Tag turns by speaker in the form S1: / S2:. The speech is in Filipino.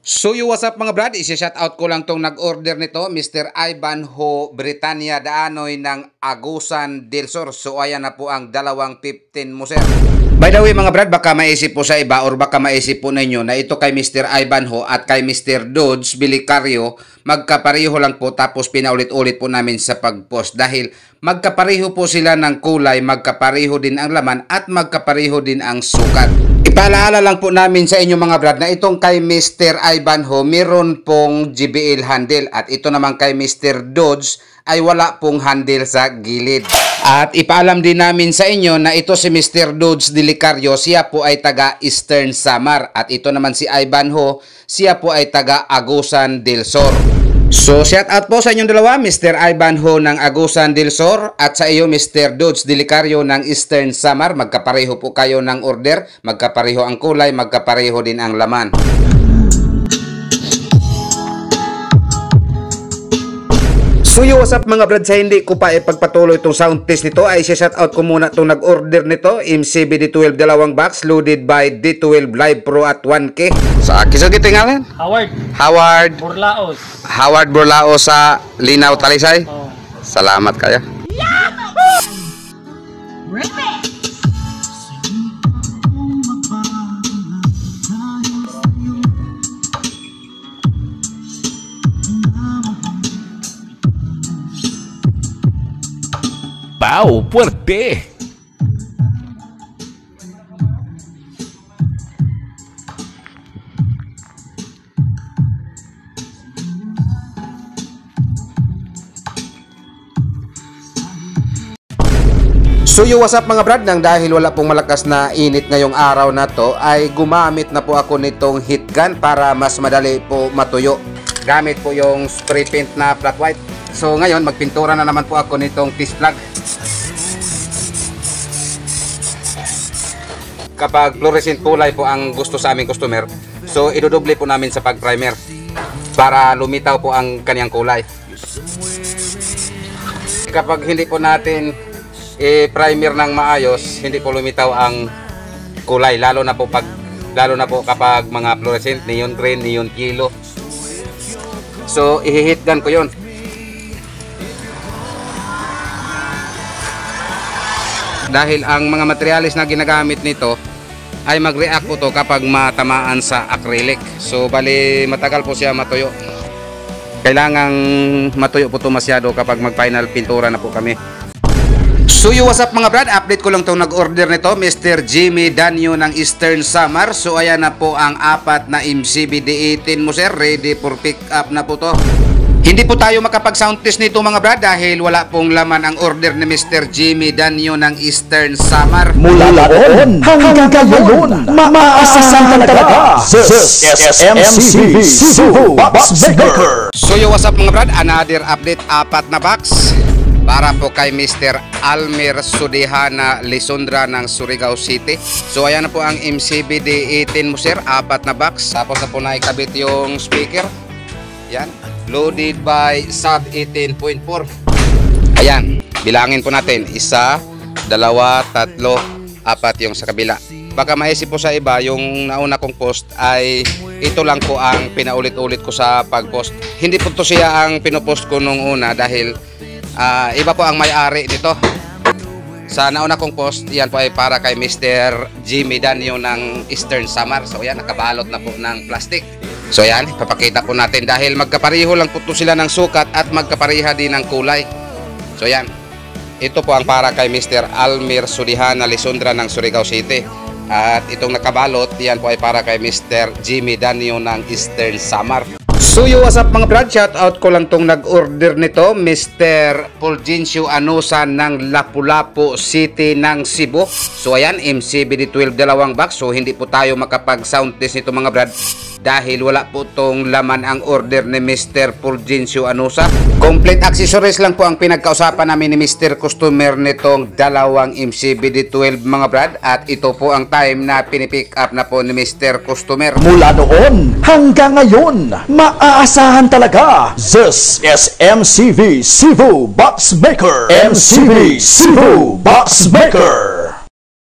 S1: So what's up mga brad, isi-shoutout ko lang tong nag-order nito, Mr. Ivan Ho Britannia Daanoy ng Agusan del Sur. So ayan na po ang dalawang 15 mo sir. By the way mga brad, baka maisip po sa iba or baka maisip po ninyo na ito kay Mr. Ivan Ho at kay Mr. Dodge Bilicario, magkapareho lang po tapos pinaulit-ulit po namin sa pag-post. Dahil magkapareho po sila ng kulay, magkapareho din ang laman at magkapareho din ang sukat. Ipaalala lang po namin sa inyo mga brad na itong kay Mr. Ivan Ho meron pong JBL handle at ito naman kay Mr. Dodge ay wala pong handle sa gilid. At ipaalam din namin sa inyo na ito si Mr. Dodge Bilicario, siya po ay taga Eastern Samar at ito naman si Ivan Ho, siya po ay taga Agusan del Sur. So shout out po sa inyong dalawa, Mr. Ivan Ho ng Agusan del Sur at sa iyo Mr. Dodge Bilicario ng Eastern Samar. Magkapareho po kayo ng order, magkapareho ang kulay, magkapareho din ang laman. So what's up mga brad, sa hindi ko pa ipagpatuloy itong sound test nito ay shoutout ko muna itong nag-order nito, MCB D12 dalawang box loaded by D12 Live Pro at 1K. Sa akin sa gitingalan? Howard Burlaos sa Linaw Talisay. Oh. Salamat kaya.
S2: Wow, fuerte.
S1: So what's up mga brad, nang dahil wala pong malakas na init ngayong araw na to ay gumamit na po ako nitong heat gun para mas madali po matuyo. Gamit po yung spray paint na flat white. So ngayon magpintura na naman po ako nitong fish plug. Kapag fluorescent kulay po ang gusto sa aming customer, so idodoble po namin sa pag-primer para lumitaw po ang kaniyang kulay. Kapag hindi po natin i-primer ng maayos, hindi po lumitaw ang kulay, lalo na po kapag mga fluorescent, neon green, neon yellow. So i-heat gun ko 'yon. Dahil ang mga materyales na ginagamit nito ay mag-react po to kapag matamaan sa acrylic. So bali matagal po siya matuyo. Kailangang matuyo po to masyado kapag mag-final pintura na po kami. So what's up mga brad, update ko lang itong nag-order nito, Mr. Jimmy Danyo ng Eastern Samar. So ayan na po ang apat na MCB D18 mo sir, ready for pick up na po to. Hindi po tayo makapag-sound test nito mga brad dahil wala pong laman ang order ni Mr. Jimmy Danyo ng Eastern Samar.
S2: Mula noon hanggang ngayon, maaasahan talaga SMCB Cebu Box Maker.
S1: So what's up mga brad, another update, apat na box para po kay Mr. Almer Sudihana Lisundra ng Surigao City. So ayan na po ang MCB D18 mo sir, apat na box. Tapos na po naikabit yung speaker. Yan, loaded by sub 18.4. Ayan, bilangin po natin, 1, 2, 3, 4 yung sa kabila. Baka maisip po sa iba, yung nauna kong post ay ito lang po ang pinaulit-ulit ko sa pag-post. Hindi po to siya ang pinopost ko nung una dahil iba po ang may-ari nito. Sa nauna kong post, yan po ay para kay Mr. Jimmy Danyo ng Eastern Samar. So yan, nakabalot na po ng plastic. So yan, papakita po natin dahil magkapareho lang po sila ng sukat at magkapareha din ng kulay. So yan, ito po ang para kay Mr. Almer Sudihana Lisundra ng Surigao City. At itong nakabalot, yan po ay para kay Mr. Jimmy Danyo ng Eastern Samar. So what's up mga brad, shout out ko lang tong nag-order nito, Mr. Fulgencio Anusa ng Lapu-Lapu City ng Cebu. So ayan, MCB D12 dalawang box. So hindi po tayo makapag-sound test nito mga brad dahil wala po tong laman ang order ni Mr. Fulgencio Anusa. Complete accessories lang po ang pinagkausapan namin ni Mr. Customer nitong dalawang MCB D12 mga brad. At ito po ang time na pinipick up na po ni Mr. Customer.
S2: Mula noon hanggang ngayon, maaasahan talaga this is MCB Cebu Box Maker. MCB Cebu Box Maker.